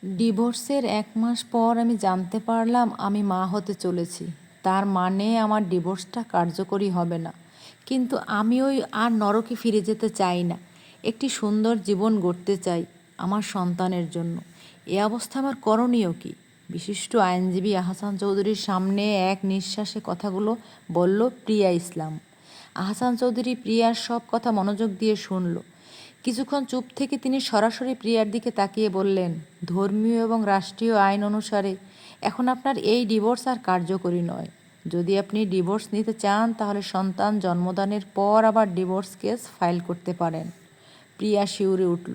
ডিভোর্সের ১ মাস পর আমি জানতে পারলাম আমি মা হতে চলেছি। তার মানে আমার ডিভোর্সটা কার্যকরী হবে না। কিন্তু আমি ওই আর নরকে ফিরে যেতে চাই না। একটি সুন্দর জীবন গড়তে চাই আমার সন্তানের জন্য। এ অবস্থা আমার করণীয় কী? বিশিষ্ট আইনজীবী আহসান চৌধুরীর সামনে এক নিঃশ্বাসে কথাগুলো বলল প্রিয়া ইসলাম। আহসান চৌধুরী প্রিয়ার সব কথা মনোযোগ দিয়ে শুনল। কিছুক্ষণ চুপ থেকে তিনি সরাসরি প্রিয়ার দিকে তাকিয়ে বললেন, ধর্মীয় এবং রাষ্ট্রীয় আইন অনুসারে এখন আপনার এই ডিভোর্স আর কার্যকরী নয়। যদি আপনি ডিভোর্স নিতে চান তাহলে সন্তান জন্মদানের পর আবার ডিভোর্স কেস ফাইল করতে পারেন। প্রিয়া শিউরে উঠল।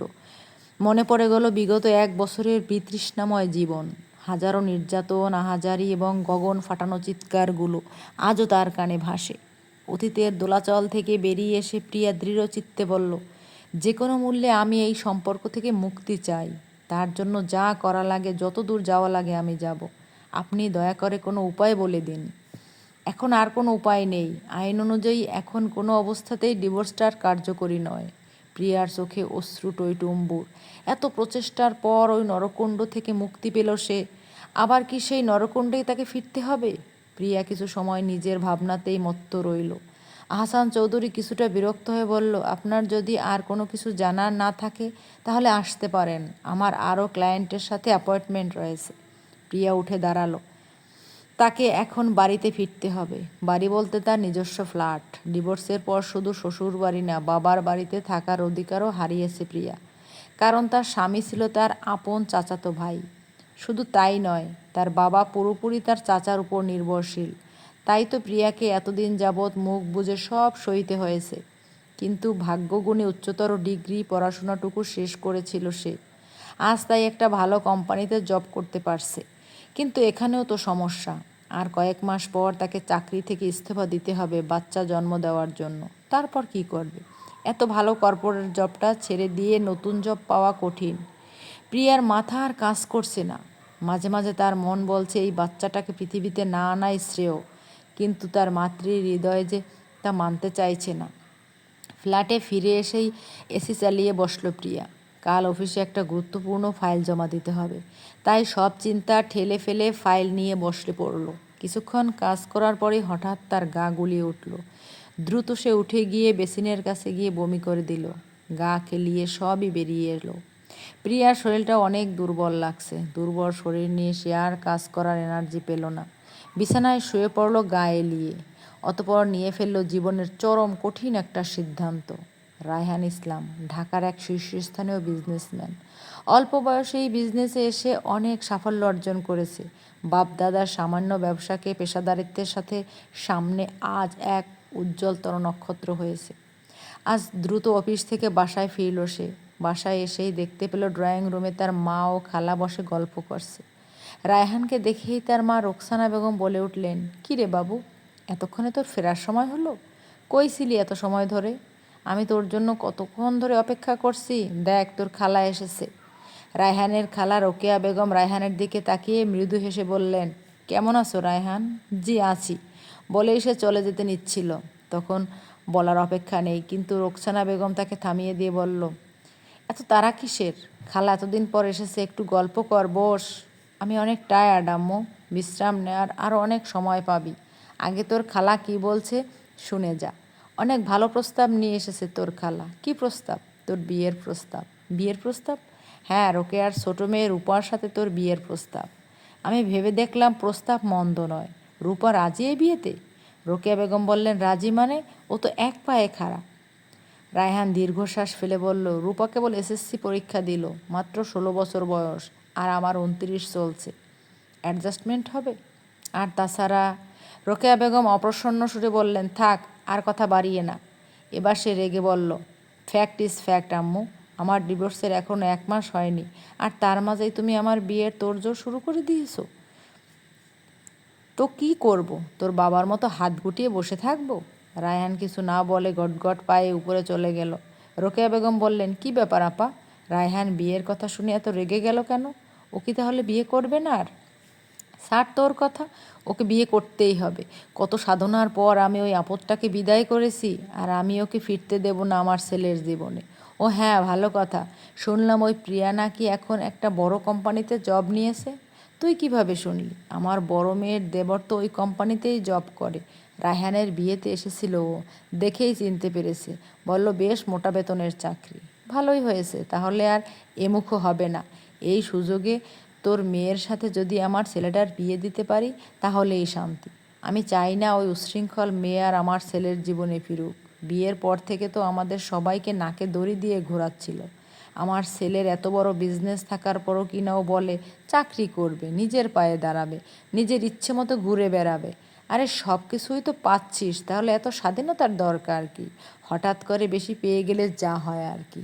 মনে পড়ে গেল বিগত 1 বছরের বিতৃষ্ণাময় জীবন। হাজারো নির্যাতন, আহাজারি এবং গগন ফাটানো চিৎকারগুলো আজও তার কানে ভাসে। অতীতের দোলাচল থেকে বেরিয়ে এসে প্রিয়া দৃঢ়চিত্তে বলল, যে কোনো মূল্যে আমি এই সম্পর্ক থেকে মুক্তি চাই। তার জন্য যা করা লাগে, যত দূর যাওয়া লাগে আমি যাব। আপনি দয়া করে কোনো উপায় বলে দিন। এখন আর কোনো উপায় নেই। আইন অনুযায়ী এখন কোনো অবস্থাতেই ডিভোর্সটা কার্যকরী নয়। প্রিয়ার চোখে অশ্রু টইটুম্বুর। এত প্রচেষ্টার পর ওই নরকুণ্ড থেকে মুক্তি পেল সে। আবার কি সেই নরকুণ্ডেই তাকে ফিরতে হবে? প্রিয়া কিছু সময় নিজের ভাবনাতেই মত্ত রইল। আহসান চৌধুরী কিছুটা বিরক্ত হয়ে বলল, আপনার যদি আর কোনো কিছু জানার না থাকে তাহলে আসতে পারেন। আমার আরও ক্লায়েন্টের সাথে অ্যাপয়েন্টমেন্ট রয়েছে। প্রিয়া উঠে দাঁড়ালো। তাকে এখন বাড়িতে ফিরতে হবে। বাড়ি বলতে তার নিজস্ব ফ্ল্যাট। ডিভোর্সের পর শুধু শ্বশুর বাড়ি না, বাবার বাড়িতে থাকার অধিকারও হারিয়েছে প্রিয়া। কারণ তার স্বামী ছিল তার আপন চাচাতো ভাই। শুধু তাই নয়, তার বাবা পুরোপুরি তার চাচার উপর নির্ভরশীল। তাই তো প্রিয়াকে এতদিন যাবৎ মুখ বুজে সব সইতে হয়েছে। কিন্তু ভাগ্যগুণে উচ্চতর ডিগ্রি পড়াশোনাটুকু শেষ করেছিল সে। আজ তাই একটা ভালো কোম্পানিতে জব করতে পারছে। কিন্তু এখানেও তো সমস্যা। আর কয়েক মাস পর তাকে চাকরি থেকে ইস্তফা দিতে হবে বাচ্চা জন্ম দেওয়ার জন্য। তারপর কি করবে? এত ভালো কর্পোরেট জবটা ছেড়ে দিয়ে নতুন জব পাওয়া কঠিন। প্রিয়ার মাথা আর কাজ করছে না। মাঝে মাঝে তার মন বলছে এই বাচ্চাটাকে পৃথিবীতে না আনাই শ্রেয়। কিন্তু তার মাতৃ হৃদয় যে তা মানতে চাইছে না। ফ্ল্যাটে ফিরে এসেই এসি চালিয়ে বসল প্রিয়া। কাল অফিসে একটা গুরুত্বপূর্ণ ফাইল জমা দিতে হবে। তাই সব চিন্তা ঠেলে ফেলে ফাইল নিয়ে বসলে পড়ল। কিছুক্ষণ কাজ করার পরে হঠাৎ তার গা গুলিয়ে উঠল। দ্রুত সে উঠে গিয়ে বেসিনের কাছে গিয়ে বমি করে দিল। গা কেলিয়ে সবই বেরিয়ে এলো। প্রিয়ার শরীরটা অনেক দুর্বল লাগছে। দুর্বল শরীর নিয়ে সে আর কাজ করার এনার্জি পেল না। বিছানায় শুয়ে পড়ল গা এলিয়ে। অতঃপর নিয়ে ফেলল জীবনের চরম কঠিন একটা সিদ্ধান্ত। রায়হান ইসলাম ঢাকার এক শীর্ষস্থানীয় বিজনেসম্যান। অল্প বয়সেই বিজনেসে এসে অনেক সাফল্য অর্জন করেছে। বাপ-দাদার সামান্য ব্যবসাকে পেশাদারিত্বের সাথে সামনে আজ এক উজ্জ্বলতর নক্ষত্র হয়েছে। আজ দ্রুত অফিস থেকে বাসায় ফিরল সে। বাসায় এসেই দেখতে পেল ড্রয়িং রুমে তার মা ও খালা বসে গল্প করছে। রায়হানকে দেখেই তার মা রোকসানা বেগম বলে উঠলেন, কী রে বাবু, এতক্ষণে তোর ফেরার সময় হলো? কই ছিলি এত সময় ধরে? আমি তোর জন্য কতক্ষণ ধরে অপেক্ষা করছি। দেখ তোর খালা এসেছে। রায়হানের খালা রোকেয়া বেগম রায়হানের দিকে তাকিয়ে মৃদু হেসে বললেন, কেমন আছো রায়হান? জি আছি, বলেই সে চলে যেতে নিচ্ছিল। তখন বলার অপেক্ষা নেই, কিন্তু রোকসানা বেগম তাকে থামিয়ে দিয়ে বলল, এত তাড়া কিসের? খালা এতদিন পর এসেছে, একটু গল্প কর, বস। আমি অনেক টায়ার্ড আম্মু, বিশ্রাম নেওয়ার আরও অনেক সময় পাবি। আগে তোর খালা কি বলছে শুনে যা। অনেক ভালো প্রস্তাব নিয়ে এসেছে তোর খালা। কি প্রস্তাব? তোর বিয়ের প্রস্তাব। বিয়ের প্রস্তাব? হ্যাঁ, রোকেয়ার ছোটো মেয়ে রূপার সাথে তোর বিয়ের প্রস্তাব। আমি ভেবে দেখলাম প্রস্তাব মন্দ নয়। রূপা রাজি এই বিয়েতে? রোকেয়া বেগম বললেন, রাজি মানে? ও তো এক পায়ে খাড়া। রায়হান দীর্ঘশ্বাস ফেলে বলল, রূপা কেবল এসএসসি পরীক্ষা দিল, মাত্র 16 বছর বয়স, আর আমার 29 চলছে। অ্যাডজাস্টমেন্ট হবে। আর তাছাড়া, রোকেয়া বেগম অপ্রসন্ন সুরে বললেন, থাক, আর কথা বাড়িয়ে না। এবার সে রেগে বলল, ফ্যাক্ট ইজ ফ্যাক্ট আম্মু। আমার ডিভোর্সের এখনও 1 মাস হয়নি, আর তার মাঝেই তুমি আমার বিয়ের তোড়জোড় শুরু করে দিয়েছো। তো কি করব? তোর বাবার মতো হাত গুটিয়ে বসে থাকবো? রায়হান কিছু না বলে গটগট পায়ে উপরে চলে গেল। রোকেয়া বেগম বললেন, কি ব্যাপার আপা? রায়হান বিয়ের কথা শুনে এত রেগে গেল কেন? ও কি তাহলে বিয়ে করবে না আর? ছাড় তোর কথা, ওকে বিয়ে করতেই হবে। কত সাধনার পর আমি ওই আপদটাকে বিদায় করেছি, আর আমি ওকে ফিরতে দেব না আমার ছেলের জীবনে। ও হ্যাঁ, ভালো কথা। শুনলাম ওই প্রিয়া নাকি এখন একটা বড় কোম্পানিতে জব নিয়েছে। তুই কিভাবে শুনলি? আমার বড় মেয়ের দেবর তো ওই কোম্পানিতেই জব করে। রায়হানের বিয়েতে এসেছিল ও, দেখেই চিনতে পেরেছে। বলল বেশ মোটা বেতনের চাকরি। ভালোই হয়েছে, তাহলে আর এমুখো হবে না। এই সুযোগে তোর মেয়ের সাথে যদি আমার ছেলেটার বিয়ে দিতে পারি তাহলেই শান্তি। আমি চাই না ওই উচ্ছৃঙ্খল মেয়ে আর আমার ছেলের জীবনে ফিরুক। বিয়ের পর থেকে তো আমাদের সবাইকে নাকে দড়ি দিয়ে ঘোরাচ্ছিল। আমার ছেলের এত বড় বিজনেস থাকার পরও কিনা ও বলে চাকরি করবে, নিজের পায়ে দাঁড়াবে, নিজের ইচ্ছে মতো ঘুরে বেড়াবে। আরে সব কিছুই তো পাচ্ছিস, তাহলে এত স্বাধীনতার দরকার কি? হঠাৎ করে বেশি পেয়ে গেলে যা হয় আর কি।